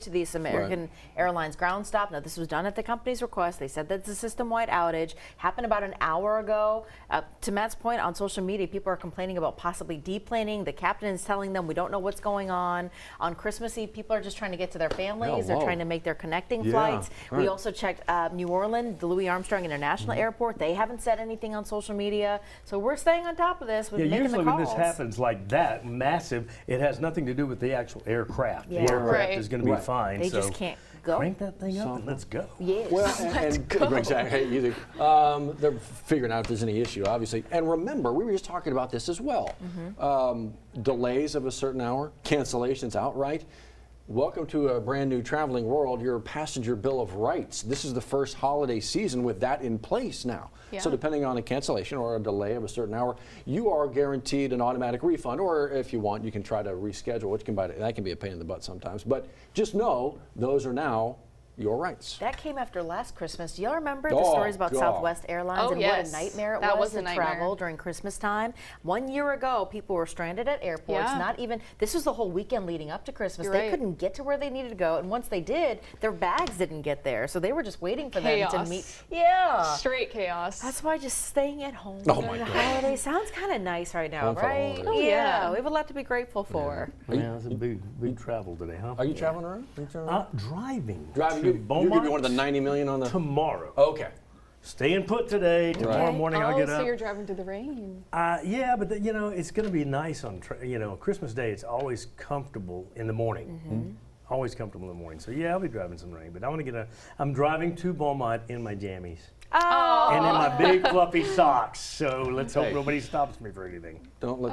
to this American Airlines ground stop. Now, this was done at the company's request. They said that's a system-wide outage. Happened about an hour ago. To Matt's point, on social media, people are complaining about possibly deplaning. The captain is telling them we don't know what's going on. On Christmas Eve, people are just trying to get to their families. They're trying to make their connecting flights. We also checked New Orleans, the Louis Armstrong International Airport. They haven't said anything on social media. So we're staying on top of this with making the calls. Usually when this happens like that, massive, it has nothing to do with the actual aircraft. The aircraft is going to be fine. They just can't go. Crank that thing up and let's go. Yes. Well, exactly. They're figuring out if there's any issue, obviously. And remember, we were just talking about this as well. Delays of a certain hour, cancellations outright. Welcome to a brand new traveling world, your passenger bill of rights. This is the first holiday season with that in place now. Yeah. So depending on a cancellation or a delay of a certain hour, you are guaranteed an automatic refund, or if you want, you can try to reschedule, which that can be a pain in the butt sometimes. But just know those are now your rights. That came after last Christmas. Do y'all remember the stories about Southwest Airlines and what a nightmare it was to travel during Christmas time? 1 year ago, people were stranded at airports. This was the whole weekend leading up to Christmas. They couldn't get to where they needed to go, and once they did, their bags didn't get there, so they were just waiting for them to meet. Straight chaos. That's why just staying at home during the holidays sounds kind of nice right now, right? Oh, we have a lot to be grateful for. Yeah, it's a big travel today, huh? Are you traveling around? Driving. You're going to be one of the 90 million on the... Tomorrow. Okay. Staying put today. Tomorrow morning I'll get up. So you're driving through the rain? Yeah, but it's going to be nice on, Christmas Day. It's always comfortable in the morning. Always comfortable in the morning. So yeah, I'll be driving some rain, but I'm driving to Beaumont in my jammies. Oh. And in my big fluffy socks. So let's hope nobody stops me for anything. Don't let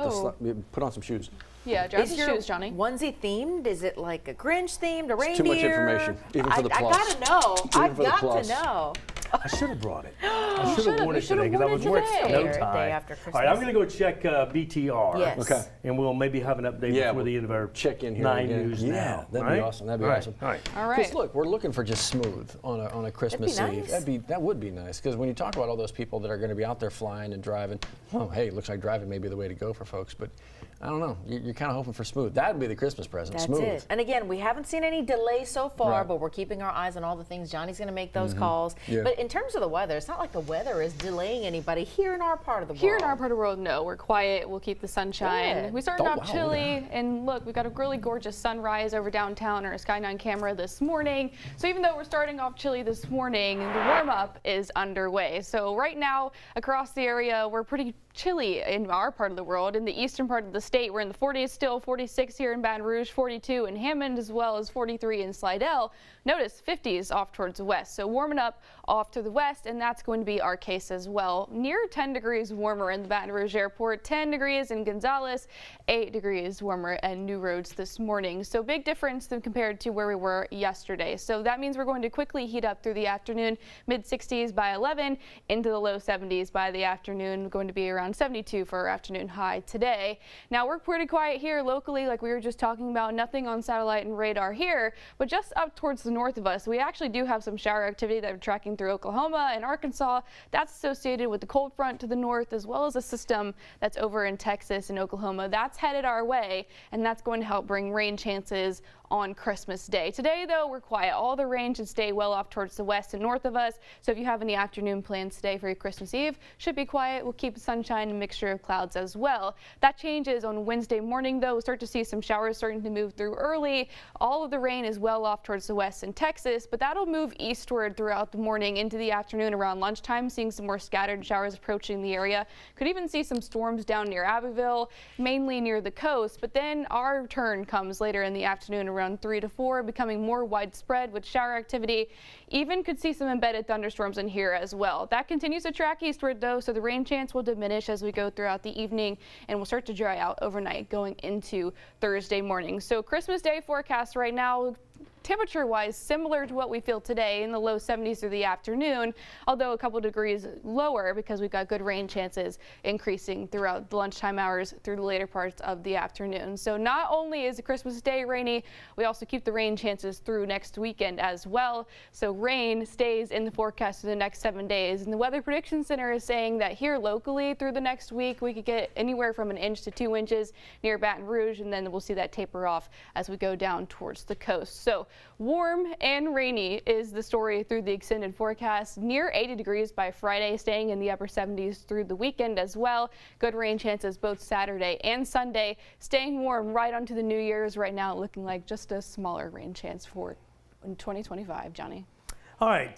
put on some shoes. Yeah, drive some shoes, Johnny. Onesie themed? Is it like a Grinch themed, a reindeer? It's too much information, even for the plus. I gotta know. I've got to know. I should have brought it. I should have worn it today because I was wearing no tie. All right, I'm going to go check BTR. Yes. Okay. And we'll maybe have an update before the end of our check-in here 9 News now. Yeah, that'd be awesome. That'd be awesome. All right. Because look, we're looking for just smooth on a Christmas Eve. That would be nice, because when you talk about all those people that are going to be out there flying and driving, hey, it looks like driving may be the way to go for folks, but I don't know. You're kind of hoping for smooth. That would be the Christmas present. That's smooth. It. And again, we haven't seen any delays so far, but we're keeping our eyes on all the things. Johnny's going to make those calls. Yeah. But in terms of the weather, it's not like the weather is delaying anybody here in our part of the world. Here in our part of the world, no. We're quiet. We'll keep the sunshine. We started off chilly, and look, we've got a really gorgeous sunrise over downtown, our Sky 9 camera this morning. So even though we're starting off chilly this morning, the warm-up is underway. So right now, across the area, we're pretty chilly in our part of the world. In the eastern part of the state, we're in the 40s still, 46 here in Baton Rouge, 42 in Hammond, as well as 43 in Slidell. Notice 50s off towards the west, so warming up off to the west, and that's going to be our case as well. Near 10 degrees warmer in the Baton Rouge airport, 10 degrees in Gonzales, 8 degrees warmer at New Roads this morning. So big difference than compared to where we were yesterday. So that means we're going to quickly heat up through the afternoon, mid 60s by 11, into the low 70s by the afternoon. We're going to be around 72 for our afternoon high today. Now we're pretty quiet here locally, like we were just talking about. Nothing on satellite and radar here, but just up towards the north of us, we actually do have some shower activity that we're tracking through Oklahoma and Arkansas. That's associated with the cold front to the north, as well as a system that's over in Texas and Oklahoma. That's headed our way, and that's going to help bring rain chances on Christmas Day. Today, though, we're quiet. All the rain should stay well off towards the west and north of us. So if you have any afternoon plans today for your Christmas Eve, should be quiet. We'll keep sunshine and mixture of clouds as well. That changes on Wednesday morning, though. We'll start to see some showers starting to move through early. All of the rain is well off towards the west in Texas, but that'll move eastward throughout the morning into the afternoon around lunchtime, seeing some more scattered showers approaching the area. Could even see some storms down near Abbeville, mainly near the coast, but then our turn comes later in the afternoon around 3 to 4, becoming more widespread with shower activity. Even could see some embedded thunderstorms in here as well. That continues to track eastward, though, so the rain chance will diminish as we go throughout the evening, and will start to dry out overnight going into Thursday morning. So Christmas Day forecast right now, temperature-wise, similar to what we feel today in the low 70s through the afternoon, although a couple degrees lower because we've got good rain chances increasing throughout the lunchtime hours through the later parts of the afternoon. So not only is the Christmas Day rainy, we also keep the rain chances through next weekend as well. So rain stays in the forecast for the next 7 days. And the Weather Prediction Center is saying that here locally through the next week, we could get anywhere from 1 inch to 2 inches near Baton Rouge, and then we'll see that taper off as we go down towards the coast. So Warm and rainy is the story through the extended forecast. Near 80 degrees by Friday, staying in the upper 70s through the weekend as well. Good rain chances both Saturday and Sunday. Staying warm right onto the New Year's. Right now looking like just a smaller rain chance for in 2025, Johnny. All right,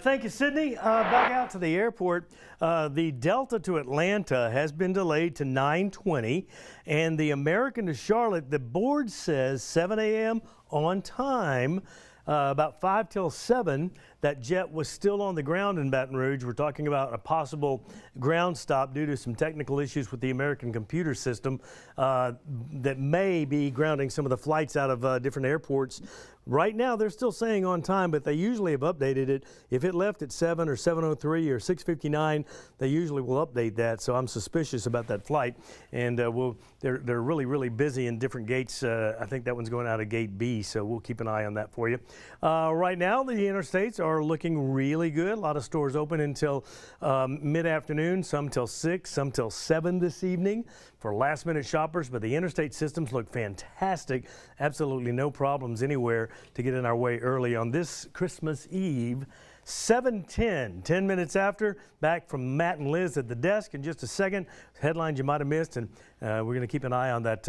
thank you, Sydney. Back out to the airport. The Delta to Atlanta has been delayed to 9:20, and the American to Charlotte, the board says 7 a.m. on time. About 5 till 7, that jet was still on the ground in Baton Rouge. We're talking about a possible ground stop due to some technical issues with the American computer system that may be grounding some of the flights out of different airports. Right now, they're still saying on time, but they usually have updated it. If it left at 7 or 7:03 or 6:59, they usually will update that. So I'm suspicious about that flight. And they're really, really busy in different gates. I think that one's going out of gate B, so we'll keep an eye on that for you. Right now, the interstates are looking really good. A lot of stores open until mid-afternoon, some till 6, some till 7 this evening for last-minute shoppers. But the interstate systems look fantastic. Absolutely no problems anywhere to get in our way early on this Christmas Eve. 7:10, 10 minutes after. Back from Matt and Liz at the desk in just a second. Headlines you might have missed, and we're going to keep an eye on that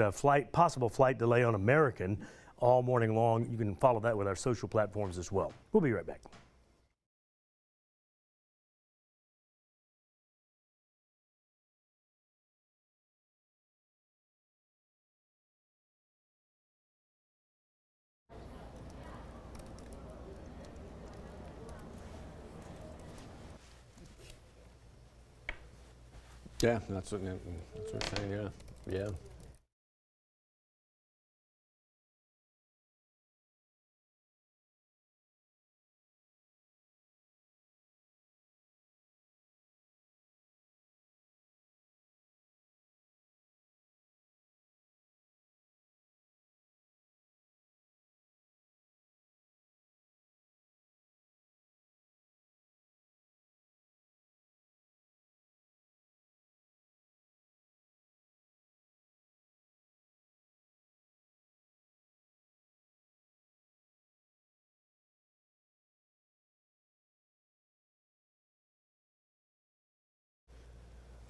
possible flight delay on American all morning long. You can follow that with our social platforms as well. We'll be right back. Yeah, that's what we're saying, yeah.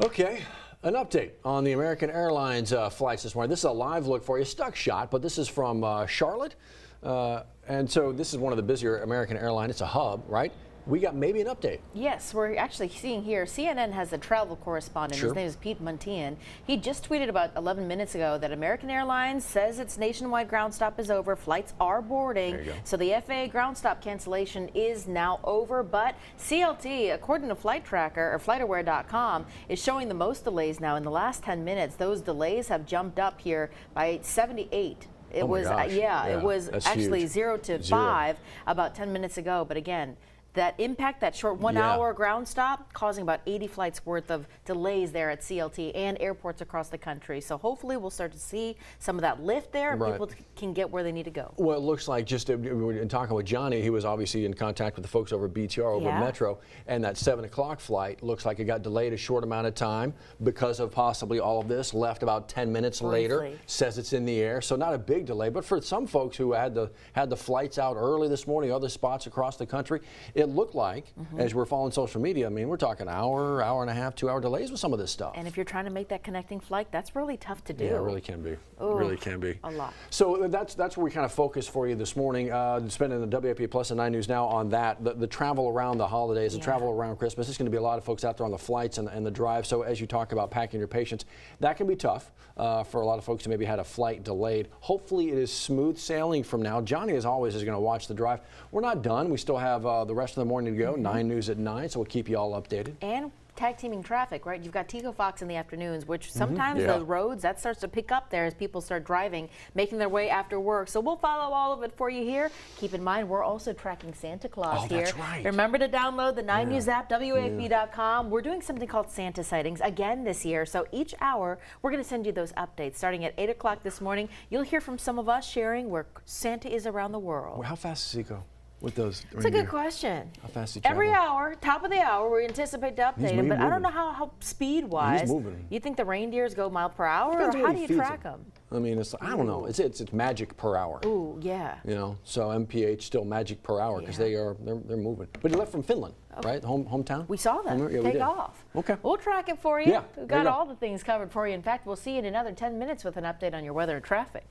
Okay, an update on the American Airlines flights this morning. This is a live look for you, stock shot, but this is from Charlotte. And so this is one of the busier American Airlines. It's a hub, right? We got maybe an update. Yes, we're actually seeing here, CNN has a travel correspondent. Sure. His name is Pete Muntean. He just tweeted about 11 minutes ago that American Airlines says its nationwide ground stop is over. Flights are boarding. There you go. So the FAA ground stop cancellation is now over. But CLT, according to Flight Tracker or FlightAware.com, is showing the most delays now. In the last 10 minutes, those delays have jumped up here by 78. It was, it was actually huge. 0 to 5 about 10 minutes ago. But again, that impact, that short 1 hour ground stop, causing about 80 flights worth of delays there at CLT and airports across the country. So hopefully we'll start to see some of that lift there and people can get where they need to go. Well, it looks like just in talking with Johnny, he was obviously in contact with the folks over at BTR over at Metro, and that 7 o'clock flight looks like it got delayed a short amount of time because of possibly all of this, left about 10 minutes later, says it's in the air. So not a big delay, but for some folks who had the flights out early this morning, other spots across the country, it looked like, as we're following social media, I mean, we're talking hour and a half, 2 hour delays with some of this stuff. And if you're trying to make that connecting flight, that's really tough to do. Yeah, it really can be. Ooh, really can be. A lot. So that's where we kind of focus for you this morning, spending the WAFB Plus and 9 News Now on that, the travel around the holidays, the travel around Christmas. There's going to be a lot of folks out there on the flights and the drive. So as you talk about packing your patience, that can be tough for a lot of folks who maybe had a flight delayed. Hopefully it is smooth sailing from now. Johnny, as always, is going to watch the drive. We're not done. We still have the rest of the morning to go. 9 News at 9, so we'll keep you all updated. And tag teaming traffic, right? You've got Tico Fox in the afternoons, which sometimes the roads, that starts to pick up there as people start driving, making their way after work. So we'll follow all of it for you here. Keep in mind, we're also tracking Santa Claus here. That's right. Remember to download the 9 News app, WAFB.com. We're doing something called Santa sightings again this year. So each hour, we're going to send you those updates. Starting at 8 o'clock this morning, you'll hear from some of us sharing where Santa is around the world. Well, how fast does he go with those? It's a good question. How fast is he Every hour, top of the hour, we anticipate to update him, but I don't know how speed-wise. He's moving. You think the reindeers go mile per hour, or how do you track them? I mean, it's I don't know. It's magic per hour. Ooh, yeah. You know, so MPH still magic per hour because they're moving. But he left from Finland, right? Hometown. We saw that Yeah, we take did. off. Okay. We'll track it for you. Yeah, We've there you got go. all the things covered for you. In fact, we'll see you in another 10 minutes with an update on your weather and traffic.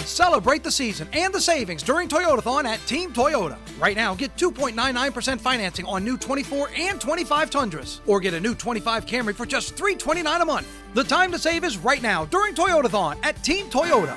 Celebrate the season and the savings during Toyotathon at Team Toyota. Right now, get 2.99% financing on new 24 and 25 Tundras, or get a new 25 Camry for just $329 a month. The time to save is right now during Toyotathon at Team Toyota.